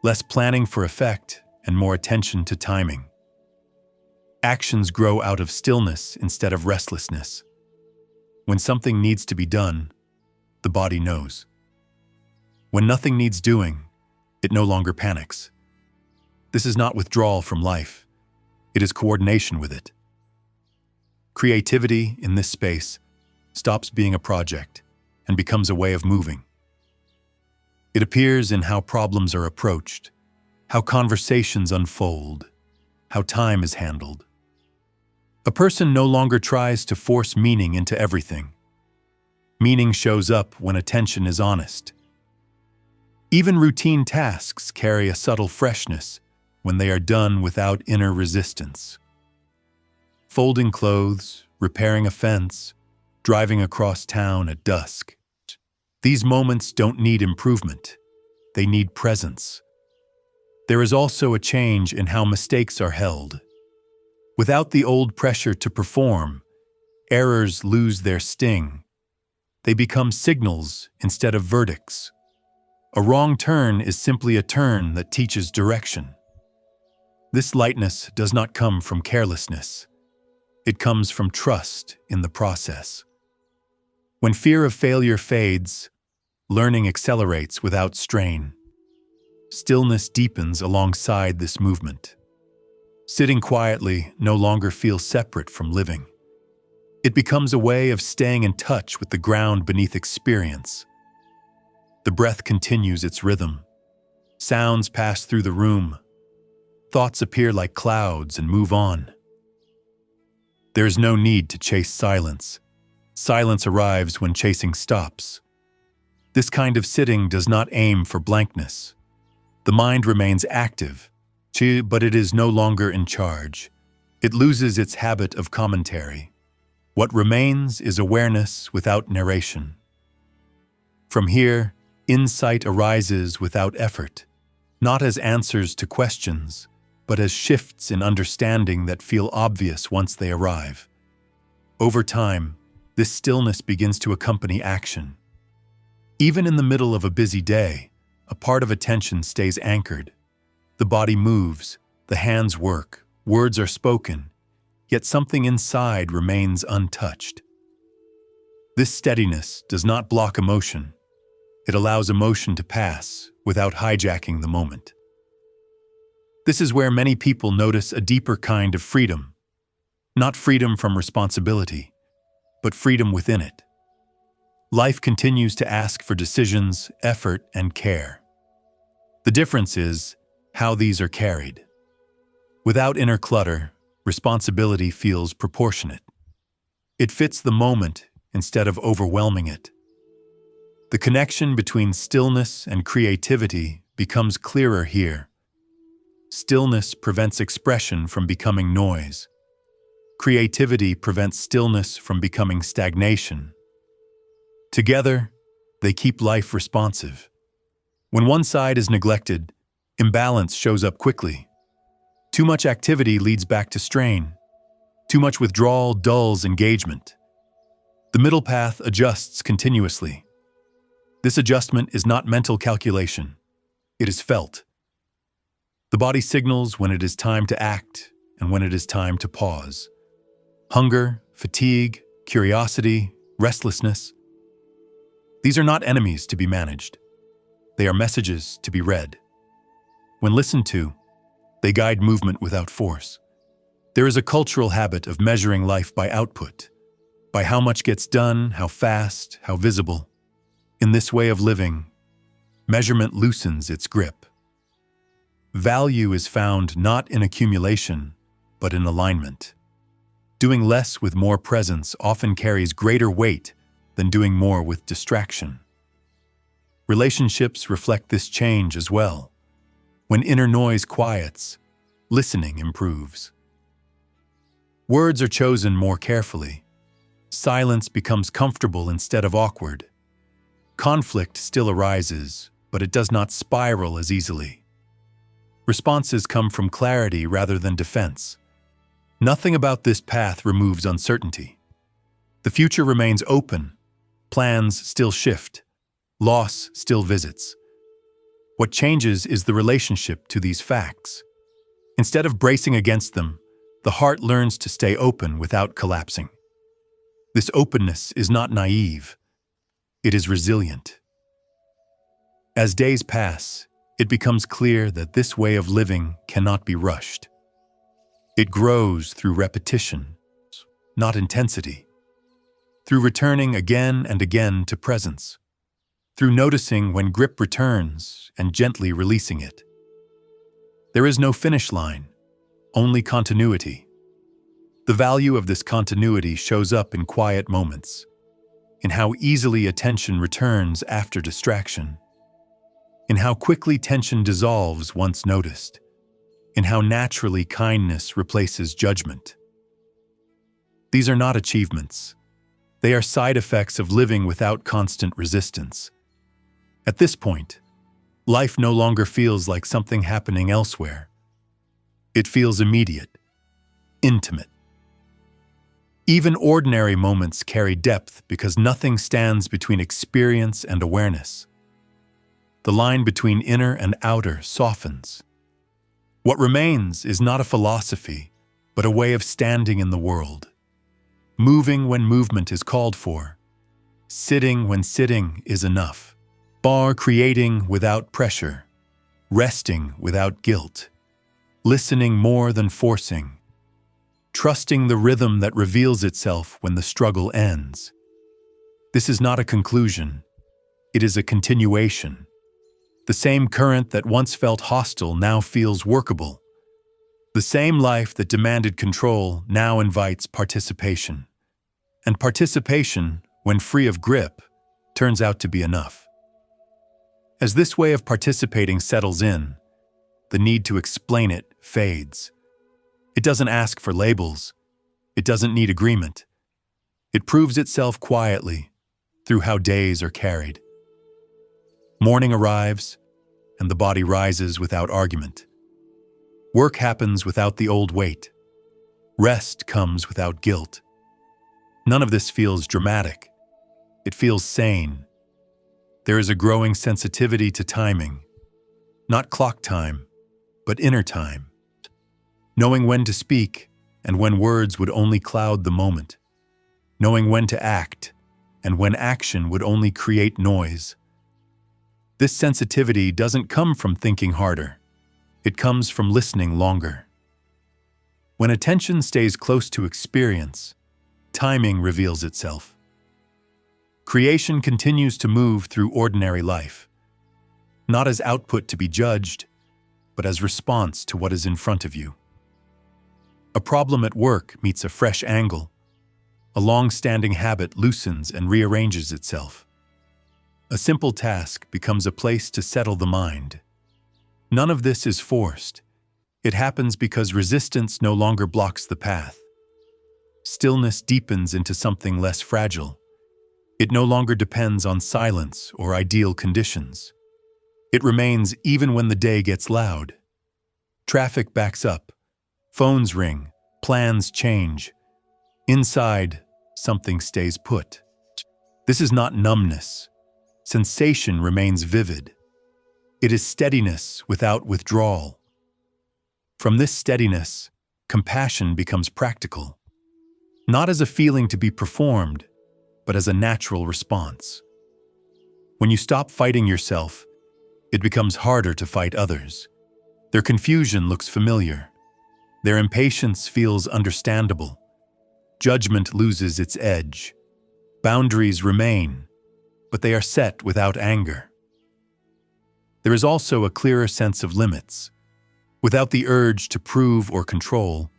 less planning for effect and more attention to timing. Actions grow out of stillness instead of restlessness. When something needs to be done, the body knows. When nothing needs doing, it no longer panics. This is not withdrawal from life. It is coordination with it. Creativity in this space stops being a project and becomes a way of moving. It appears in how problems are approached, how conversations unfold, how time is handled. A person no longer tries to force meaning into everything. Meaning shows up when attention is honest. Even routine tasks carry a subtle freshness when they are done without inner resistance. Folding clothes, repairing a fence, driving across town at dusk. These moments don't need improvement. They need presence. There is also a change in how mistakes are held. Without the old pressure to perform, errors lose their sting. They become signals instead of verdicts. A wrong turn is simply a turn that teaches direction. This lightness does not come from carelessness. It comes from trust in the process. When fear of failure fades, learning accelerates without strain. Stillness deepens alongside this movement. Sitting quietly no longer feels separate from living. It becomes a way of staying in touch with the ground beneath experience. The breath continues its rhythm. Sounds pass through the room. Thoughts appear like clouds and move on. There is no need to chase silence. Silence arrives when chasing stops. This kind of sitting does not aim for blankness. The mind remains active, but it is no longer in charge. It loses its habit of commentary. What remains is awareness without narration. From here, insight arises without effort, not as answers to questions, but as shifts in understanding that feel obvious once they arrive. Over time, this stillness begins to accompany action. Even in the middle of a busy day, a part of attention stays anchored. The body moves, the hands work, words are spoken, yet something inside remains untouched. This steadiness does not block emotion. It allows emotion to pass without hijacking the moment. This is where many people notice a deeper kind of freedom. Not freedom from responsibility, but freedom within it. Life continues to ask for decisions, effort, and care. The difference is how these are carried. Without inner clutter, responsibility feels proportionate. It fits the moment instead of overwhelming it. The connection between stillness and creativity becomes clearer here. Stillness prevents expression from becoming noise. Creativity prevents stillness from becoming stagnation. Together, they keep life responsive. When one side is neglected, imbalance shows up quickly. Too much activity leads back to strain. Too much withdrawal dulls engagement. The middle path adjusts continuously. This adjustment is not mental calculation. It is felt. The body signals when it is time to act and when it is time to pause. Hunger, fatigue, curiosity, restlessness. These are not enemies to be managed. They are messages to be read. When listened to, they guide movement without force. There is a cultural habit of measuring life by output, by how much gets done, how fast, how visible. In this way of living, measurement loosens its grip. Value is found not in accumulation, but in alignment. Doing less with more presence often carries greater weight than doing more with distraction. Relationships reflect this change as well. When inner noise quiets, listening improves. Words are chosen more carefully. Silence becomes comfortable instead of awkward. Conflict still arises, but it does not spiral as easily. Responses come from clarity rather than defense. Nothing about this path removes uncertainty. The future remains open. Plans still shift. Loss still visits. What changes is the relationship to these facts. Instead of bracing against them, the heart learns to stay open without collapsing. This openness is not naive. It is resilient. As days pass, it becomes clear that this way of living cannot be rushed. It grows through repetition, not intensity. Through returning again and again to presence. Through noticing when grip returns and gently releasing it. There is no finish line. only continuity. The value of this continuity shows up in quiet moments, in how easily attention returns after distraction, in how quickly tension dissolves once noticed, in how naturally kindness replaces judgment. These are not achievements. They are side effects of living without constant resistance. At this point, life no longer feels like something happening elsewhere. It feels immediate, intimate. Even ordinary moments carry depth because nothing stands between experience and awareness. The line between inner and outer softens. What remains is not a philosophy, but a way of standing in the world. Moving when movement is called for. Sitting when sitting is enough. Creating without pressure. Resting without guilt. Listening more than forcing. Trusting the rhythm that reveals itself when the struggle ends. This is not a conclusion. It is a continuation. The same current that once felt hostile now feels workable. The same life that demanded control now invites participation. And participation, when free of grip, turns out to be enough. As this way of participating settles in, the need to explain it fades. It doesn't ask for labels. It doesn't need agreement. It proves itself quietly through how days are carried. Morning arrives, and the body rises without argument. Work happens without the old weight. Rest comes without guilt. None of this feels dramatic. It feels sane. There is a growing sensitivity to timing. Not clock time, but inner time. Knowing when to speak and when words would only cloud the moment. Knowing when to act and when action would only create noise. This sensitivity doesn't come from thinking harder. It comes from listening longer. When attention stays close to experience, timing reveals itself. Creation continues to move through ordinary life, not as output to be judged, but as response to what is in front of you. A problem at work meets a fresh angle. A long-standing habit loosens and rearranges itself. A simple task becomes a place to settle the mind. None of this is forced. It happens because resistance no longer blocks the path. Stillness deepens into something less fragile. It no longer depends on silence or ideal conditions. It remains even when the day gets loud. Traffic backs up. Phones ring. Plans change. Inside, something stays put. This is not numbness. Sensation remains vivid. It is steadiness without withdrawal. From this steadiness, compassion becomes practical. Not as a feeling to be performed, but as a natural response. When you stop fighting yourself, it becomes harder to fight others. Their confusion looks familiar. Their impatience feels understandable. Judgment loses its edge. Boundaries remain, but they are set without anger. There is also a clearer sense of limits. Without the urge to prove or control,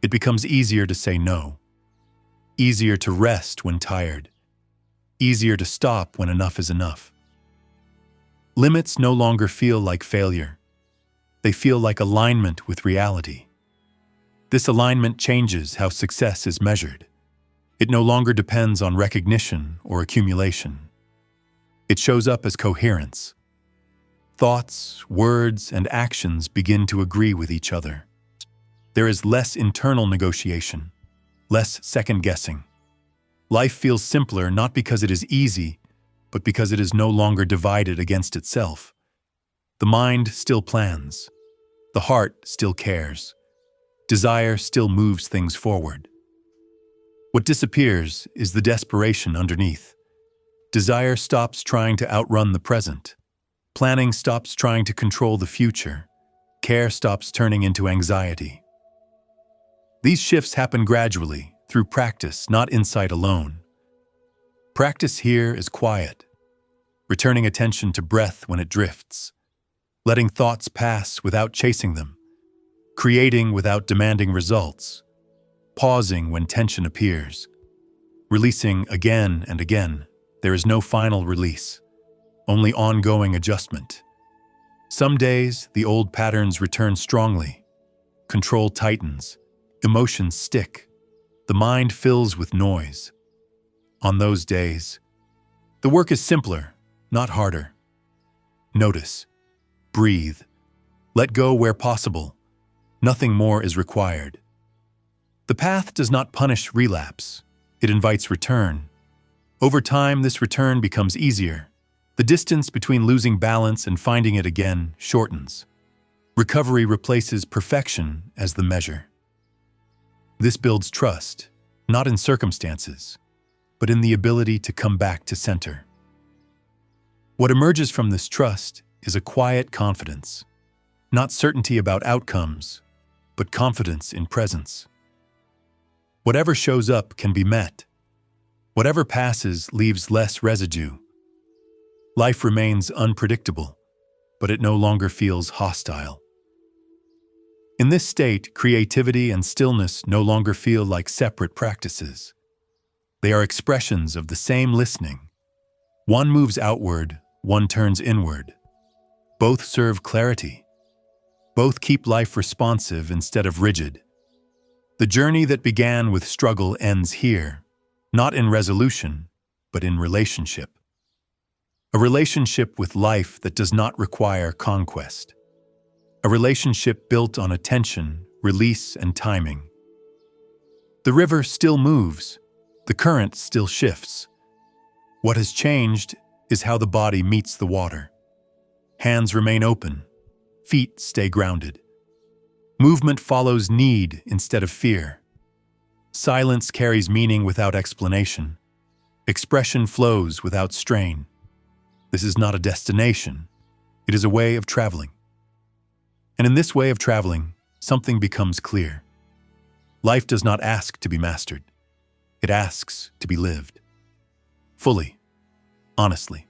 it becomes easier to say no. Easier to rest when tired. Easier to stop when enough is enough. Limits no longer feel like failure. They feel like alignment with reality. This alignment changes how success is measured. It no longer depends on recognition or accumulation. It shows up as coherence. Thoughts, words, and actions begin to agree with each other. There is less internal negotiation, less second-guessing. Life feels simpler not because it is easy, but because it is no longer divided against itself. The mind still plans. The heart still cares. Desire still moves things forward. What disappears is the desperation underneath. Desire stops trying to outrun the present. Planning stops trying to control the future. Care stops turning into anxiety. These shifts happen gradually, through practice, not insight alone. Practice here is quiet, returning attention to breath when it drifts, letting thoughts pass without chasing them, creating without demanding results, pausing when tension appears, releasing again and again. There is no final release, only ongoing adjustment. Some days, the old patterns return strongly. Control tightens, emotions stick, the mind fills with noise. On those days, the work is simpler, not harder. Notice, breathe, let go where possible. Nothing more is required. The path does not punish relapse, it invites return. Over time, this return becomes easier. The distance between losing balance and finding it again shortens. Recovery replaces perfection as the measure. This builds trust, not in circumstances, but in the ability to come back to center. What emerges from this trust is a quiet confidence, not certainty about outcomes, but confidence in presence. Whatever shows up can be met. Whatever passes leaves less residue. Life remains unpredictable, but it no longer feels hostile. In this state, creativity and stillness no longer feel like separate practices. They are expressions of the same listening. One moves outward, one turns inward. Both serve clarity. Both keep life responsive instead of rigid. The journey that began with struggle ends here, not in resolution, but in relationship. A relationship with life that does not require conquest. A relationship built on attention, release, and timing. The river still moves, the current still shifts. What has changed is how the body meets the water. Hands remain open, feet stay grounded. Movement follows need instead of fear. Silence carries meaning without explanation. Expression flows without strain. This is not a destination, it is a way of traveling. And in this way of traveling, something becomes clear. Life does not ask to be mastered. It asks to be lived. Fully, honestly,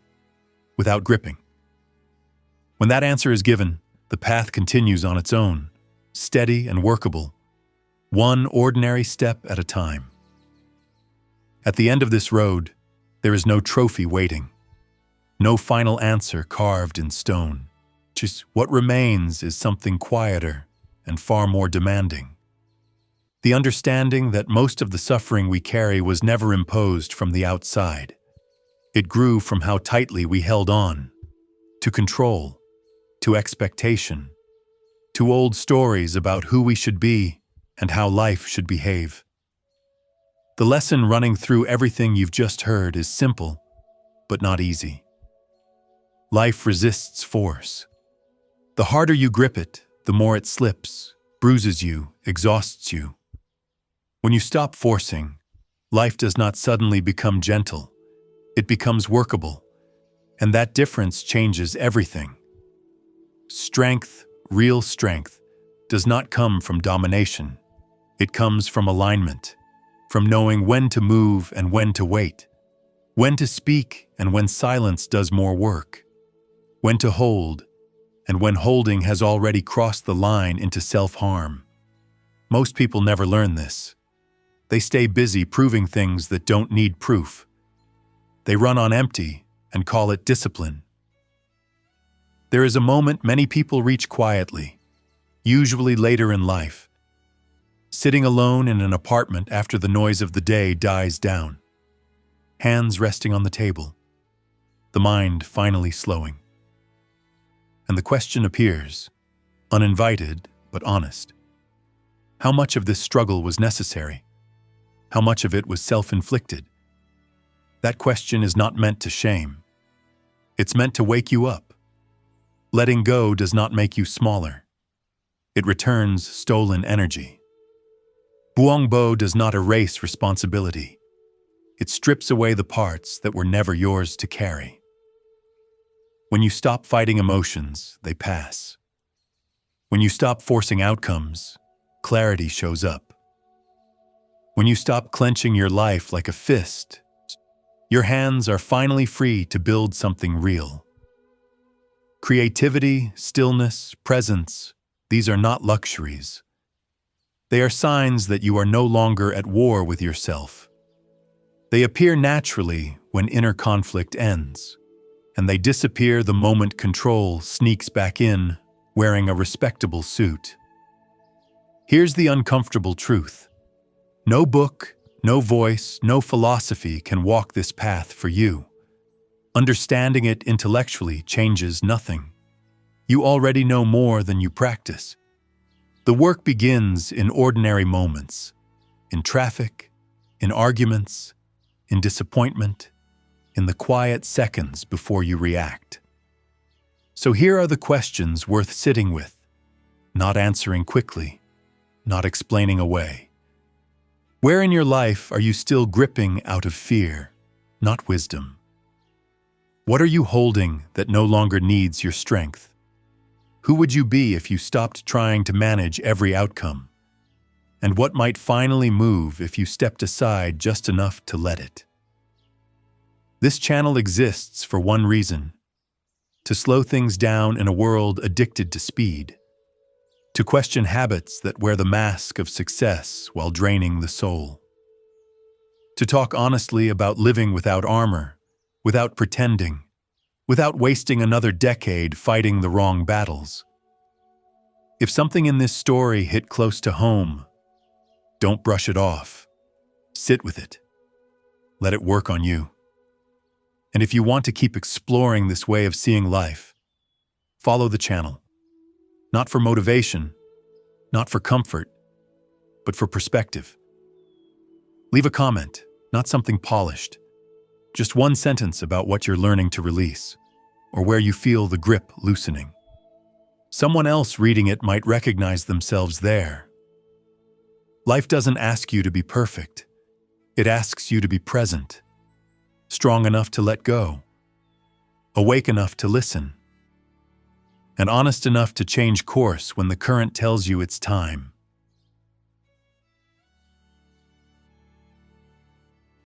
without gripping. When that answer is given, the path continues on its own, steady and workable, one ordinary step at a time. At the end of this road, there is no trophy waiting, no final answer carved in stone. Just what remains is something quieter and far more demanding. The understanding that most of the suffering we carry was never imposed from the outside. It grew from how tightly we held on, to control, to expectation, to old stories about who we should be and how life should behave. The lesson running through everything you've just heard is simple, but not easy. Life resists force. The harder you grip it, the more it slips, bruises you, exhausts you. When you stop forcing, life does not suddenly become gentle. It becomes workable, and that difference changes everything. Strength, real strength, does not come from domination. It comes from alignment, from knowing when to move and when to wait, when to speak and when silence does more work, when to hold and when holding has already crossed the line into self-harm. Most people never learn this. They stay busy proving things that don't need proof. They run on empty and call it discipline. There is a moment many people reach quietly, usually later in life, sitting alone in an apartment after the noise of the day dies down, hands resting on the table, the mind finally slowing. And the question appears, uninvited but honest. How much of this struggle was necessary? How much of it was self-inflicted? That question is not meant to shame. It's meant to wake you up. Letting go does not make you smaller. It returns stolen energy. Buong Bo does not erase responsibility. It strips away the parts that were never yours to carry. When you stop fighting emotions, they pass. When you stop forcing outcomes, clarity shows up. When you stop clenching your life like a fist, your hands are finally free to build something real. Creativity, stillness, presence, These are not luxuries. They are signs that you are no longer at war with yourself. They appear naturally when inner conflict ends, and they disappear the moment control sneaks back in, wearing a respectable suit. Here's the uncomfortable truth. No book, no voice, no philosophy can walk this path for you. Understanding it intellectually changes nothing. You already know more than you practice. The work begins in ordinary moments, in traffic, in arguments, in disappointment, in the quiet seconds before you react. So here are the questions worth sitting with, not answering quickly, not explaining away. Where in your life are you still gripping out of fear, not wisdom? What are you holding that no longer needs your strength? Who would you be if you stopped trying to manage every outcome? And what might finally move if you stepped aside just enough to let it? This channel exists for one reason: to slow things down in a world addicted to speed, to question habits that wear the mask of success while draining the soul, to talk honestly about living without armor, without pretending, without wasting another decade fighting the wrong battles. If something in this story hit close to home, don't brush it off. Sit with it. Let it work on you. And if you want to keep exploring this way of seeing life, follow the channel. Not for motivation, not for comfort, but for perspective. Leave a comment, not something polished. Just one sentence about what you're learning to release, or where you feel the grip loosening. Someone else reading it might recognize themselves there. Life doesn't ask you to be perfect. It asks you to be present, strong enough to let go, awake enough to listen, and honest enough to change course when the current tells you it's time.